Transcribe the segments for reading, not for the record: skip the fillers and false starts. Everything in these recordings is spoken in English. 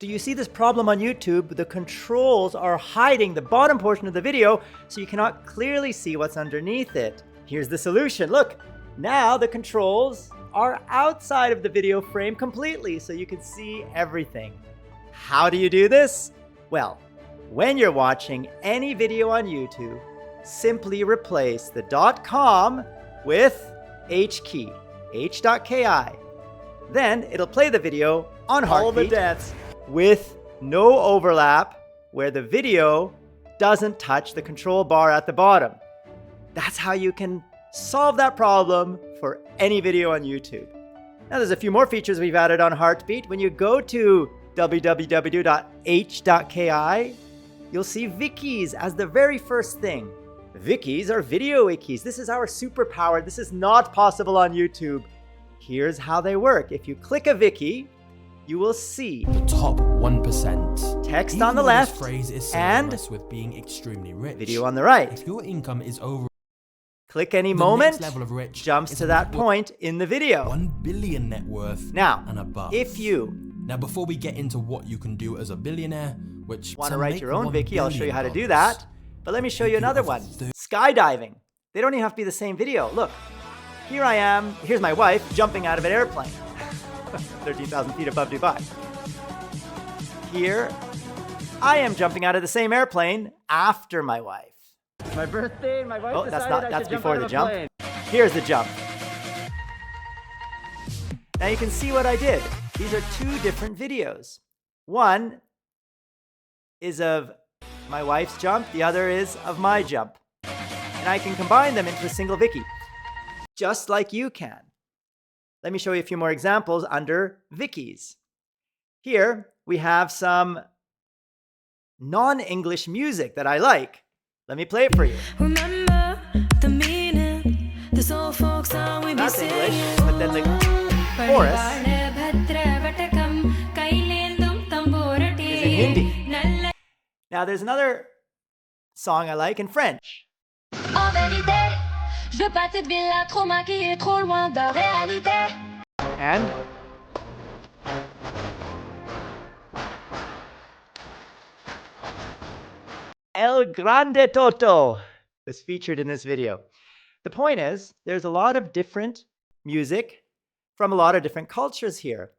Do you see this problem on YouTube? The controls are hiding the bottom portion of the video, so you cannot clearly see what's underneath it. Here's the solution. Look, now the controls are outside of the video frame completely, so you can see everything. How do you do this? Well, when you're watching any video on YouTube, simply replace the .com with h.ki, h.ki. Then it'll play the video on all the deaths with no overlap where the video doesn't touch the control bar at the bottom. That's how you can solve that problem for any video on YouTube. Now there's a few more features we've added on Heartbeat. When you go to www.h.ki, you'll see wikis as the very first thing. Wikis are video wikis. This is our superpower. This is not possible on YouTube. Here's how they work. If you click a wiki, you will see the top 1%. Text Even on the though left this phrase is and synonymous with being extremely rich. Video on the right. If your income is over click any the moment, next level of rich jumps to that point in the video. 1 billion net worth Now, and above. Now, before we get into what you can do as a billionaire, which want to write your own wiki, I'll show you how to do that. But let me show you another one. Skydiving. They don't even have to be the same video. Look, here I am. Here's my wife jumping out of an airplane. 13,000 feet above Dubai. Here, I am jumping out of the same airplane after my wife. It's my birthday and my wife that's before the jump. Here's the jump. Now you can see what I did. These are two different videos. One is of my wife's jump, the other is of my jump. And I can combine them into a single wiki, just like you can. Let me show you a few more examples under wikis. Here we have some non-English music that I like. Let me play it for you. Remember the meaning, this old folk song we be That's English, singing. but then the chorus is in Hindi. Now there's another song I like in French. And El Grande Toto was featured in this video. The point is, there's a lot of different music from a lot of different cultures here.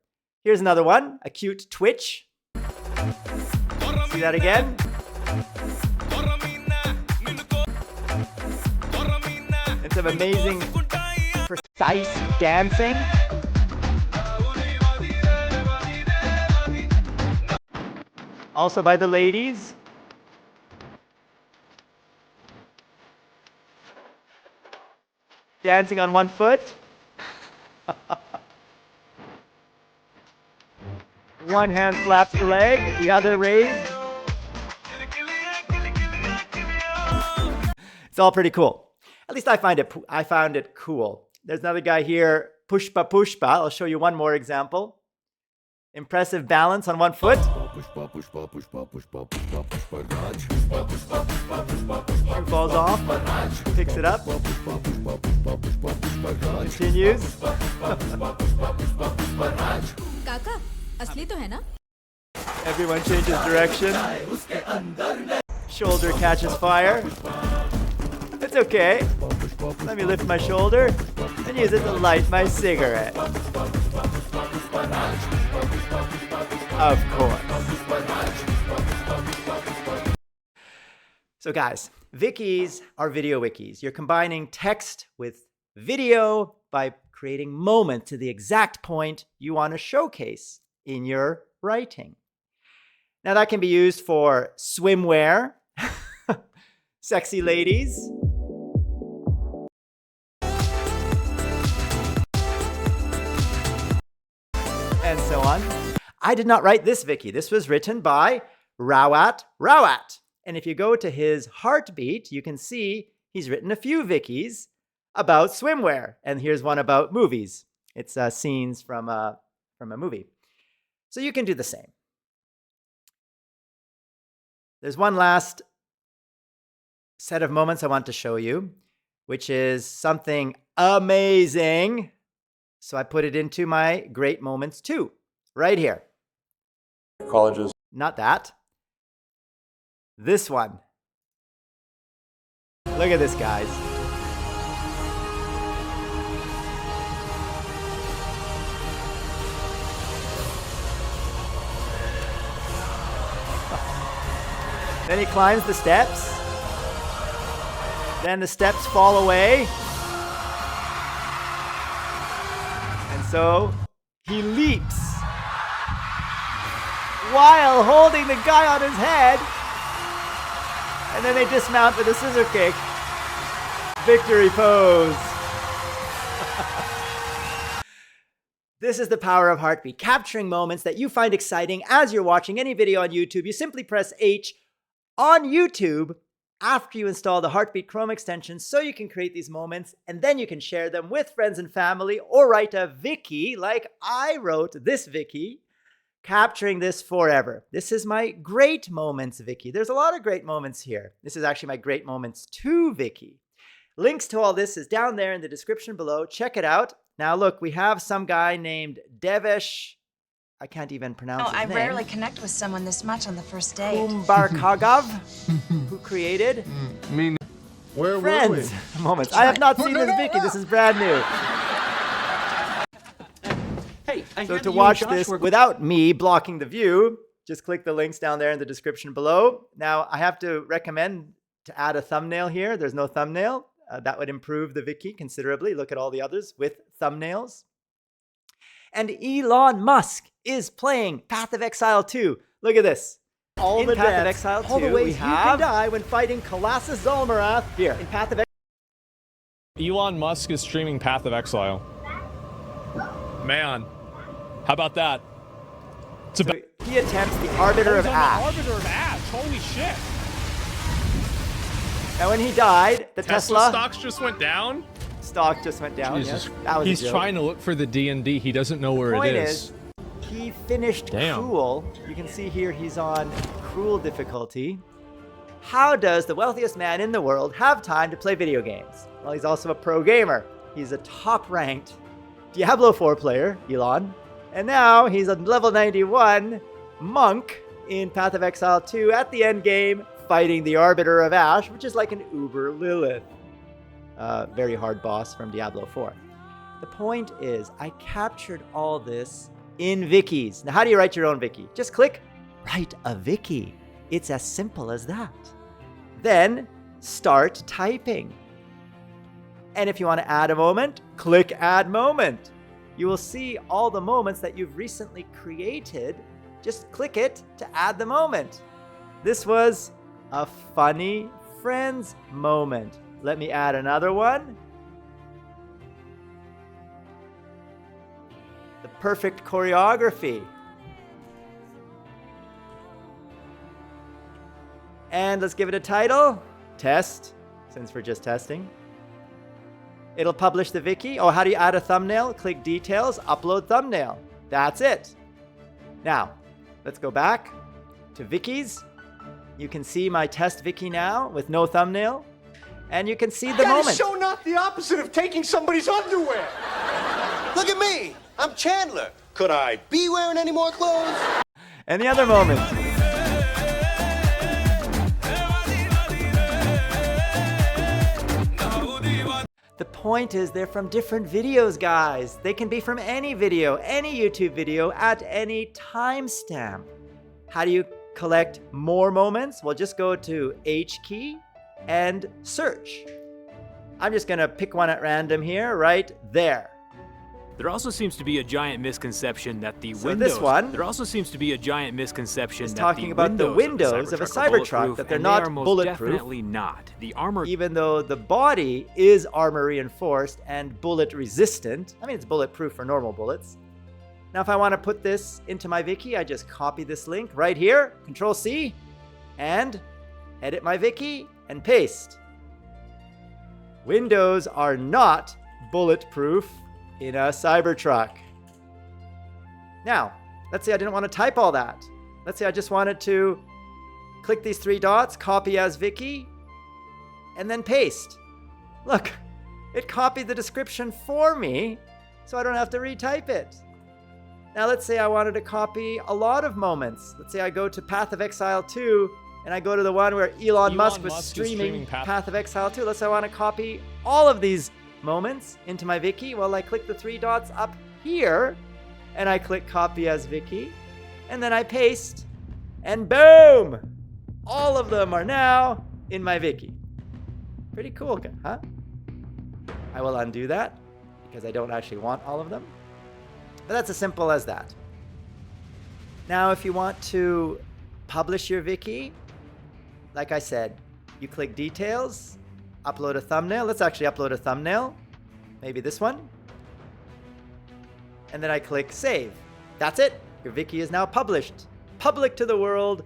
Here's another one, a cute twitch. See that again? And some amazing, precise dancing. Also by the ladies. Dancing on one foot. One hand slaps the leg, the other raised. It's all pretty cool. At least I found it cool. There's another guy here, Pushpa Pushpa. I'll show you one more example. Impressive balance on one foot. And falls off, picks it up, continues. काका, असली तो है ना? Everyone changes direction. Shoulder catches fire. It's okay. Let me lift my shoulder and use it to light my cigarette. Of course. So guys, wikis are video wikis. You're combining text with video by creating moments to the exact point you want to showcase in your writing. Now that can be used for swimwear, sexy ladies, and so on. I did not write this wiki. This was written by Rawat. And if you go to his Heartbeat, you can see he's written a few wikis about swimwear. And here's one about movies. It's scenes from a movie. So you can do the same. There's one last set of moments I want to show you, which is something amazing. So I put it into my great moments too, right here. colleges. Not that. This one. Look at this, guys. Then he climbs the steps. Then the steps fall away. And so he leaps while holding the guy on his head. And then they dismount with a scissor kick. Victory pose. This is the power of Heartbeat, capturing moments that you find exciting as you're watching any video on YouTube. You simply press H on YouTube after you install the Heartbeat Chrome extension so you can create these moments, and then you can share them with friends and family or write a Wiki like I wrote this Wiki, capturing this forever. This is my Great Moments Wiki. There's a lot of great moments here. This is actually my Great Moments 2 Wiki. Links to all this is down there in the description below. Check it out. Now look, we have some guy named Devesh. I can't even pronounce his name. I rarely connect with someone this much on the first date. Umbarkagav, who created Where Friends Moments. I have not seen this Wiki. This is brand new. Hey, So to watch this without me blocking the view, just click the links down there in the description below. Now, I have to recommend to add a thumbnail here. There's no thumbnail. That would improve the Wiki considerably. Look at all the others with thumbnails. And Elon Musk is playing Path of Exile 2. Look at this. all in the Path of deaths, Exile 2, all the ways we you have can die when fighting Colossus Zolmarath. here in Path of Elon Musk is streaming Path of Exile. Man, how about that? It's So he attempts the Arbiter of Ash. Arbiter of Ash. Holy shit! Now, when he died, the Tesla stocks just went down. stock just went down. Jesus. Yes, that was He's a joke. trying to look for the D&D. He doesn't know where Point it is. He finished Damn. Cruel. You can see here he's on Cruel difficulty. How does the wealthiest man in the world have time to play video games? Well, he's also a pro gamer. He's a top-ranked Diablo 4 player, Elon. And now he's a level 91 monk in Path of Exile 2 at the end game, fighting the Arbiter of Ash, which is like an Uber Lilith. Very hard boss from Diablo 4. The point is, I captured all this in wikis. Now, how do you write your own wiki? Just click Write a Wiki. It's as simple as that. Then start typing. And if you want to add a moment, click Add Moment. You will see all the moments that you've recently created. Just click it to add the moment. This was a funny friends moment. Let me add another one. The perfect choreography. And let's give it a title. Test, since we're just testing. It'll publish the wiki. Oh, how do you add a thumbnail? Click Details, Upload Thumbnail. That's it. Now, let's go back to wikis. You can see my test wiki now with no thumbnail. And you can see the moment. That is so not the opposite of taking somebody's underwear. Look at me. I'm Chandler. Could I be wearing any more clothes? And the other moment. The point is they're from different videos, guys. They can be from any video, any YouTube video at any timestamp. How do you collect more moments? Well, just go to h.ki and search. I'm just gonna pick one at random here, right there. There also seems to be a giant misconception that the So windows. this one There also seems to be a giant misconception is that talking the about the windows of a Cybertruck, that they're and not they are most bulletproof. Definitely not. The armor. Even though the body is armor reinforced and bullet resistant. I mean, it's bulletproof for normal bullets. Now, if I want to put this into my wiki, I just copy this link right here, Control C, and edit my wiki and paste. Windows are not bulletproof in a Cybertruck. Now, let's say I didn't want to type all that. Let's say I just wanted to click these three dots, copy as wiki, and then paste. Look, it copied the description for me, so I don't have to retype it. Now let's say I wanted to copy a lot of moments. Let's say I go to Path of Exile 2 and I go to the one where Elon Musk was streaming Path of Exile 2. Let's say I want to copy all of these moments into my Viki. Well, I click the 3 dots up here and I click copy as Viki, and then I paste, and boom! All of them are now in my Viki. Pretty cool, huh? I will undo that because I don't actually want all of them. But that's as simple as that. Now, if you want to publish your Viki, like I said, you click details, upload a thumbnail. Let's actually upload a thumbnail. Maybe this one. And then I click save. That's it. Your Viki is now published. Public to the world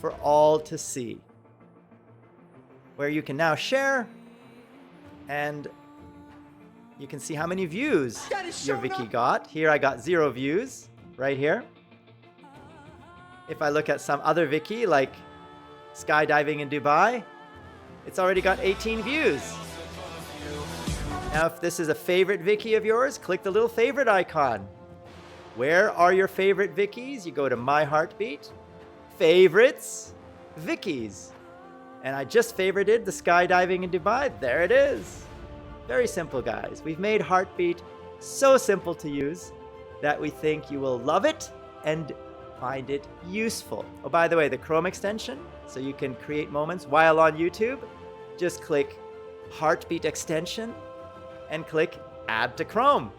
for all to see. Where you can now share and you can see how many views your Viki got. Here I got 0 views, right here. If I look at some other Viki, like Skydiving in Dubai, it's already got 18 views. Now, if this is a favorite Viki of yours, click the little favorite icon. Where are your favorite Vikis? You go to My Heartbeat, Favorites, Vikis. And I just favorited the Skydiving in Dubai. There it is. Very simple, guys. We've made Heartbeat so simple to use that we think you will love it and find it useful. Oh, by the way, the Chrome extension, so you can create moments while on YouTube, just click Heartbeat extension and click Add to Chrome.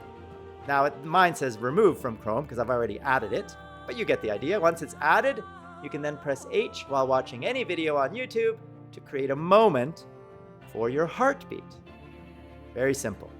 Now, mine says Remove from Chrome because I've already added it, but you get the idea. Once it's added, you can then press H while watching any video on YouTube to create a moment for your Heartbeat. Very simple.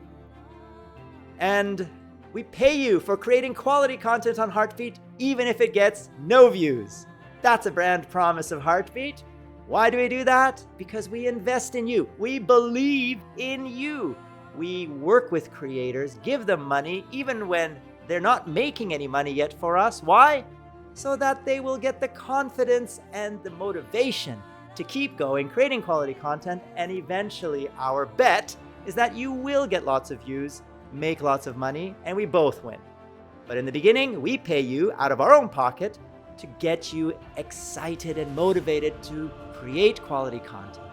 And we pay you for creating quality content on Heartbeat, even if it gets no views. That's a brand promise of Heartbeat. Why do we do that? Because we invest in you. We believe in you. We work with creators, give them money, even when they're not making any money yet for us. Why? So that they will get the confidence and the motivation to keep going, creating quality content, and eventually our bet is that you will get lots of views, make lots of money, and we both win. But in the beginning, we pay you out of our own pocket to get you excited and motivated to create quality content.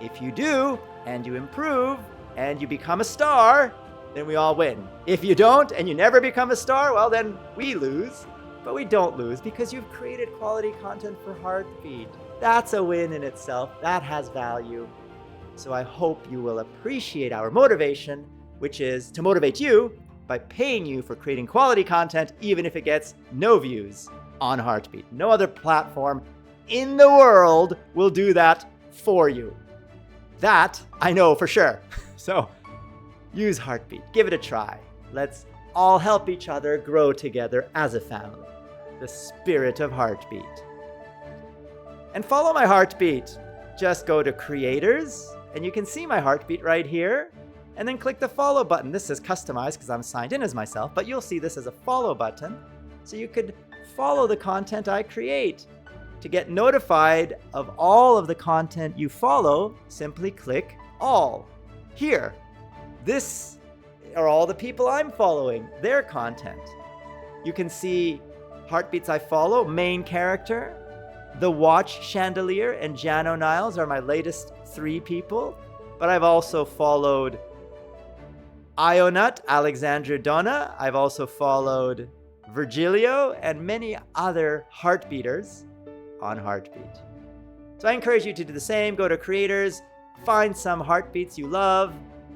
If you do, and you improve, and you become a star, then we all win. If you don't, and you never become a star, well, then we lose. But we don't lose because you've created quality content for Heartbeat. That's a win in itself. That has value. So I hope you will appreciate our motivation, which is to motivate you by paying you for creating quality content, even if it gets no views on Heartbeat. No other platform in the world will do that for you. That I know for sure. So use Heartbeat. Give it a try. Let's all help each other grow together as a family. The spirit of Heartbeat. And follow my Heartbeat. Just go to Creators, and you can see my Heartbeat right here. And then click the follow button. This is customized because I'm signed in as myself, but you'll see this as a follow button. So you could follow the content I create. To get notified of all of the content you follow, simply click All. Here, this are all the people I'm following, their content. You can see Heartbeats I follow, main character, The Watch Chandelier, and Jano Niles are my latest 3 people. But I've also followed Ionut, Alexandra Donna. I've also followed Virgilio and many other Heartbeaters on Heartbeat. So I encourage you to do the same. Go to Creators, find some Heartbeats you love.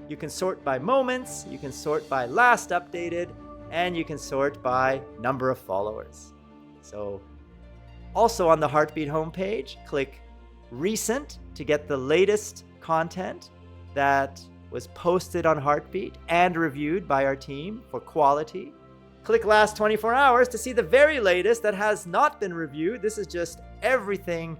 You can sort by moments, you can sort by last updated, and you can sort by number of followers. So also on the Heartbeat homepage, click Recent to get the latest content that was posted on Heartbeat and reviewed by our team for quality. Click Last 24 Hours to see the very latest that has not been reviewed. This is just everything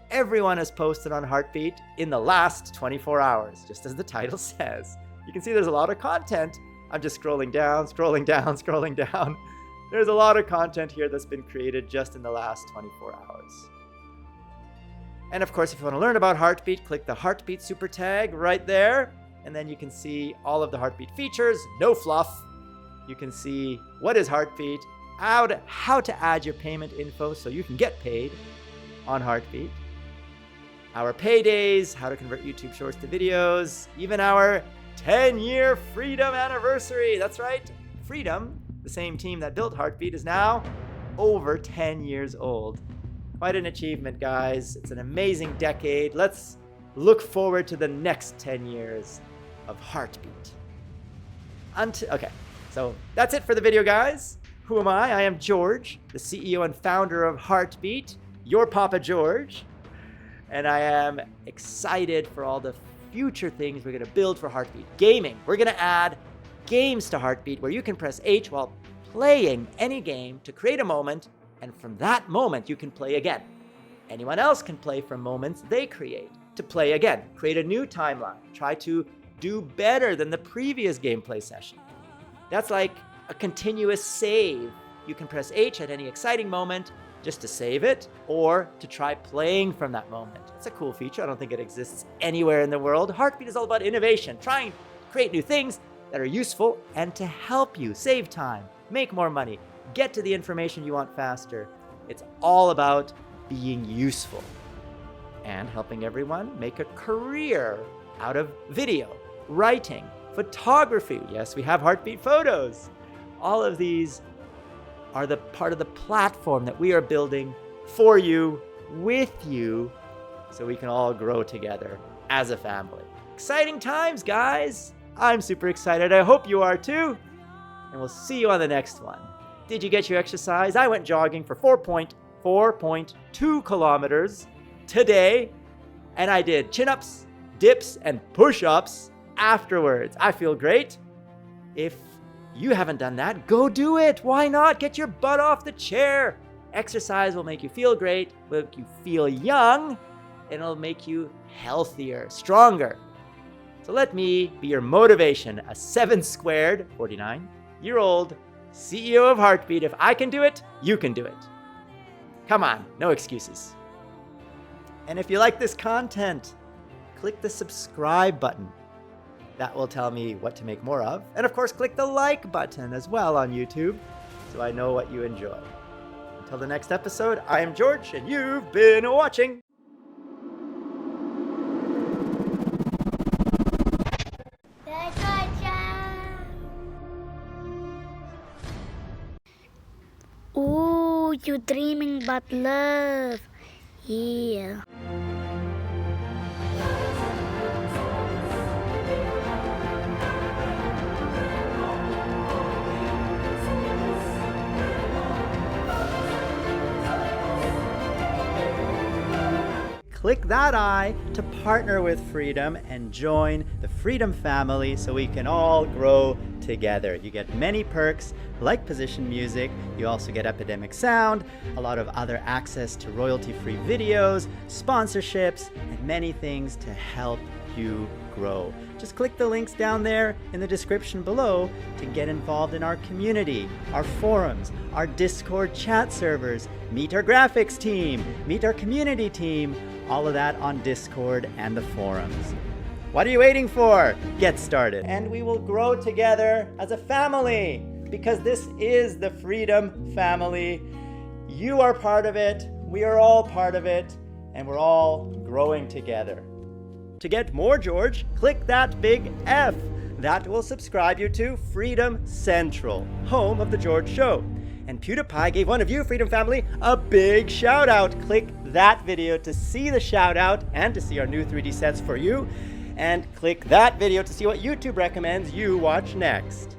everyone has posted on Heartbeat in the last 24 hours, just as the title says. You can see there's a lot of content. I'm just scrolling down, scrolling down, scrolling down. There's a lot of content here that's been created just in the last 24 hours. And of course, if you want to learn about Heartbeat, click the Heartbeat super tag right there. And then you can see all of the Heartbeat features, no fluff. You can see what is Heartbeat, out how to add your payment info so you can get paid on Heartbeat, our paydays, how to convert YouTube Shorts to videos, even our 10-year Freedom anniversary. That's right, Freedom, the same team that built Heartbeat, is now over 10 years old. Quite an achievement, guys. It's an amazing decade. Let's look forward to the next 10 years of Heartbeat. Okay, so that's it for the video, guys. Who am I? I am George, the CEO and founder of Heartbeat, your Papa George. And I am excited for all the future things we're going to build for Heartbeat. Gaming. We're going to add games to Heartbeat where you can press H while playing any game to create a moment, and from that moment you can play again. Anyone else can play from moments they create to play again. Create a new timeline. Try to do better than the previous gameplay session. That's like a continuous save. You can press H at any exciting moment just to save it or to try playing from that moment. It's a cool feature. I don't think it exists anywhere in the world. Heartbeat is all about innovation, trying to create new things that are useful and to help you save time, make more money, get to the information you want faster. It's all about being useful and helping everyone make a career out of video, writing, photography. Yes, we have Heartbeat photos. All of these are the part of the platform that we are building for you, with you, so we can all grow together as a family. Exciting times, guys. I'm super excited. I hope you are too. And we'll see you on the next one. Did you get your exercise? I went jogging for 4.2 kilometers today, and I did chin-ups, dips, and push-ups afterwards. I feel great. If you haven't done that, go do it. Why not? Get your butt off the chair. Exercise will make you feel great, will make you feel young, and it'll make you healthier, stronger. So let me be your motivation, a 7-squared, 49-year-old CEO of Heartbeat. If I can do it, you can do it. Come on, no excuses. And if you like this content, click the subscribe button. That will tell me what to make more of. And of course, click the like button as well on YouTube so I know what you enjoy. Until the next episode, I am George, and you've been watching. Ooh, you dreaming about love. Yeah. Click that I to partner with Freedom and join the Freedom family so we can all grow together. You get many perks like position music. You also get Epidemic Sound, a lot of other access to royalty-free videos, sponsorships, and many things to help you grow. Just click the links down there in the description below to get involved in our community, our forums, our Discord chat servers, meet our graphics team, meet our community team, all of that on Discord and the forums. What are you waiting for? Get started. And we will grow together as a family because this is the Freedom family. You are part of it, we are all part of it, and we're all growing together. To get more George, click that big F. That will subscribe you to Freedom Central, home of The George Show. And PewDiePie gave one of you, Freedom Family, a big shout out. Click that video to see the shout out and to see our new 3D sets for you. And click that video to see what YouTube recommends you watch next.